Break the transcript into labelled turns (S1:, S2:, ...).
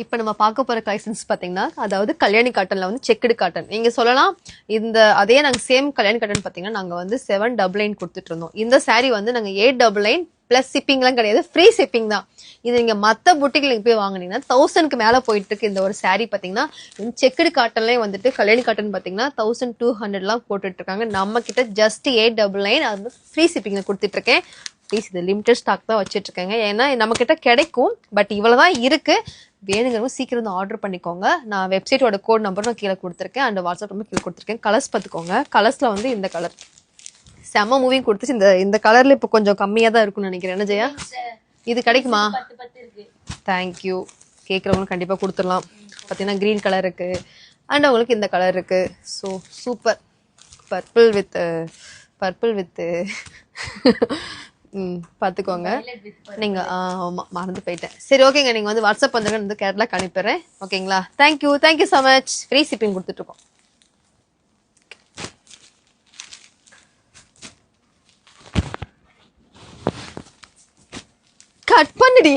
S1: இப்போ நம்ம பார்க்க போற கலெக்ஷன்ஸ் பாத்தீங்கன்னா அதாவது கல்யாணி காட்டன்ல வந்து செக்குடு காட்டன் நீங்க சொல்லலாம் இந்த அதே நாங்க சேம் கல்யாணி காட்டன் பாத்தீங்கன்னா நாங்க வந்து 799 கொடுத்துட்டு இருந்தோம் இந்த saree வந்து நாங்க 899 பிளஸ் ஷிப்பிங்லாம் கிடையாது ஃப்ரீ ஷிப்பிங் தான் இது நீங்க மத்த புட்டிக்ல போய் வாங்குனீங்கன்னா 1000க்கு மேல போயிட்டு இருக்கு இந்த ஒரு saree பாத்தீங்கன்னா செக்குடு காட்டன்லயே வந்துட்டு கல்யாணி காட்டன் பாத்தீங்கன்னா 1200 எல்லாம் போட்டுட்டு இருக்காங்க நம்ம கிட்ட ஜஸ்ட் 899 அது ஃப்ரீ ஷிப்பிங்ல கொடுத்துட்டு இருக்கேன் ப்ளீஸ் இது லிமிடெட் ஸ்டாக் தான் வச்சுட்டு இருக்கேங்க ஏன்னா நம்ம கிட்ட கிடைக்கும் பட் இவ்வளவுதான் இருக்கு வேணுங்கிறவங்க சீக்கிரம் வந்து ஆர்டர் பண்ணிக்கோங்க நான் வெப்சைட்டோட கோட் நம்பர் நான் கீழே கொடுத்துருக்கேன் அண்ட் வாட்ஸ்அப் நம்பர் கீழே கொடுத்துருக்கேன் கலர்ஸ் பார்த்துக்கோங்க கலர்ஸ்ல வந்து இந்த கலர் செம்ம மூவிங் கொடுத்துச்சு இந்த கலர்ல இப்போ கொஞ்சம் கம்மியா தான் இருக்கும்னு நினைக்கிறேன் என்ன ஜெயா இது கிடைக்குமா தேங்க்யூ கேட்குறவங்களுக்கு கண்டிப்பா கொடுத்துடலாம் பார்த்தீங்கன்னா கிரீன் கலர் இருக்கு அண்ட் அவங்களுக்கு இந்த கலர் இருக்கு ஸோ சூப்பர் பர்பிள் வித் பார்த்துக்கோங்க நீங்க ஆமா மறந்து போயிட்டேன் சரி ஓகேங்க நீங்க வந்து வாட்ஸ்அப் வந்துருங்க வந்து கேரளாக்கு அனுப்பிடுறேன் ஓகேங்களா thank you so much free shipping கொடுத்துட்டு இருக்கோம் கட் பண்ணுடி